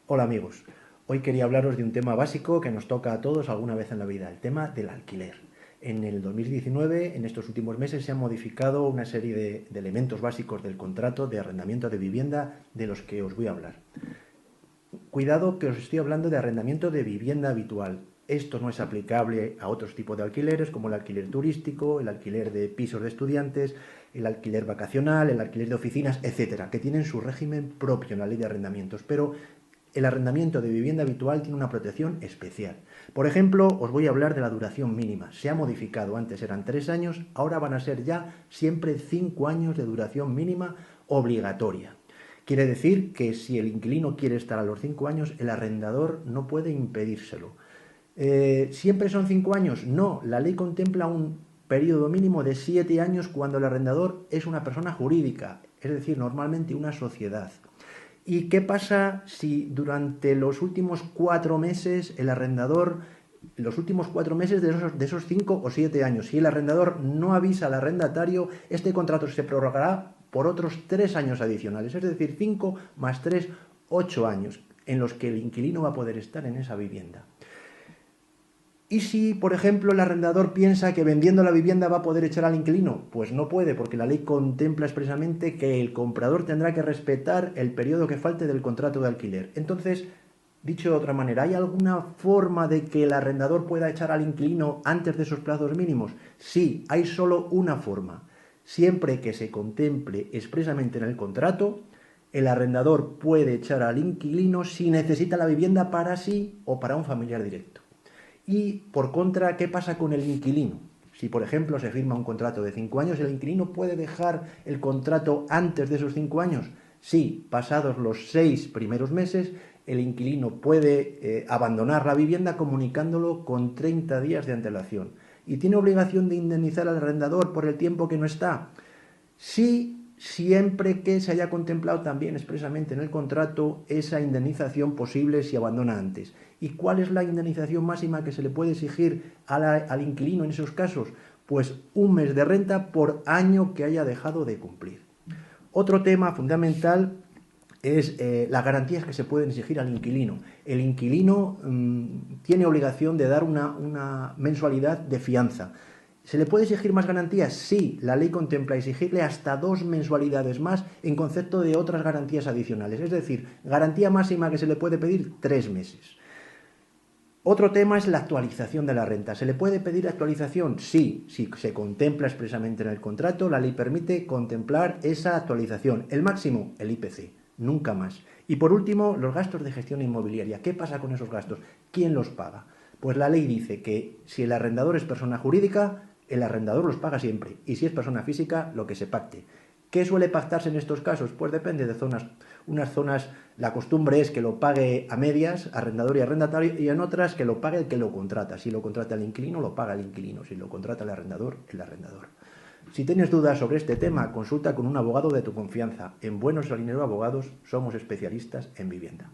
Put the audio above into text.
Hola amigos, hoy quería hablaros de un tema básico que nos toca a todos alguna vez en la vida, el tema del alquiler. En el 2019, en estos últimos meses, se han modificado una serie de elementos básicos del contrato de arrendamiento de vivienda de los que os voy a hablar. Cuidado que os estoy hablando de arrendamiento de vivienda habitual. Esto no es aplicable a otros tipos de alquileres como el alquiler turístico, el alquiler de pisos de estudiantes, el alquiler vacacional, el alquiler de oficinas, etcétera, que tienen su régimen propio en la ley de arrendamientos. Pero el arrendamiento de vivienda habitual tiene una protección especial. Por ejemplo, os voy a hablar de la duración mínima. Se ha modificado, antes eran 3 años, ahora van a ser ya siempre 5 años de duración mínima obligatoria. Quiere decir que si el inquilino quiere estar a los 5 años, el arrendador no puede impedírselo. ¿Siempre son 5 años? No, la ley contempla un periodo mínimo de 7 años cuando el arrendador es una persona jurídica, es decir, normalmente una sociedad. ¿Y qué pasa si durante los últimos 4 meses el arrendador, los últimos 4 meses de esos 5 o 7 años, si el arrendador no avisa al arrendatario, este contrato se prorrogará por otros 3 años adicionales, es decir, 5 más 3, 8 años, en los que el inquilino va a poder estar en esa vivienda? ¿Y si, por ejemplo, el arrendador piensa que vendiendo la vivienda va a poder echar al inquilino? Pues no puede, porque la ley contempla expresamente que el comprador tendrá que respetar el periodo que falte del contrato de alquiler. Entonces, dicho de otra manera, ¿hay alguna forma de que el arrendador pueda echar al inquilino antes de esos plazos mínimos? Sí, hay solo una forma. Siempre que se contemple expresamente en el contrato, el arrendador puede echar al inquilino si necesita la vivienda para sí o para un familiar directo. Y, por contra, ¿qué pasa con el inquilino? Si, por ejemplo, se firma un contrato de 5 años, ¿el inquilino puede dejar el contrato antes de esos 5 años? Sí, pasados los 6 primeros meses, el inquilino puede abandonar la vivienda comunicándolo con 30 días de antelación. ¿Y tiene obligación de indemnizar al arrendador por el tiempo que no está? Sí, siempre que se haya contemplado también expresamente en el contrato esa indemnización posible si abandona antes. ¿Y cuál es la indemnización máxima que se le puede exigir al inquilino en esos casos? Pues un mes de renta por año que haya dejado de cumplir. Otro tema fundamental es las garantías que se pueden exigir al inquilino. El inquilino tiene obligación de dar una mensualidad de fianza. ¿Se le puede exigir más garantías? Sí, la ley contempla exigirle hasta 2 mensualidades más en concepto de otras garantías adicionales. Es decir, garantía máxima que se le puede pedir 3 meses. Otro tema es la actualización de la renta. ¿Se le puede pedir actualización? Sí, si se contempla expresamente en el contrato, la ley permite contemplar esa actualización. El máximo, el IPC, nunca más. Y por último, los gastos de gestión inmobiliaria. ¿Qué pasa con esos gastos? ¿Quién los paga? Pues la ley dice que si el arrendador es persona jurídica, el arrendador los paga siempre. Y si es persona física, lo que se pacte. ¿Qué suele pactarse en estos casos? Pues depende de zonas. Unas zonas la costumbre es que lo pague a medias, arrendador y arrendatario, y en otras que lo pague el que lo contrata. Si lo contrata el inquilino, lo paga el inquilino. Si lo contrata el arrendador, el arrendador. Si tienes dudas sobre este tema, consulta con un abogado de tu confianza. En Buenos Salineros Abogados somos especialistas en vivienda.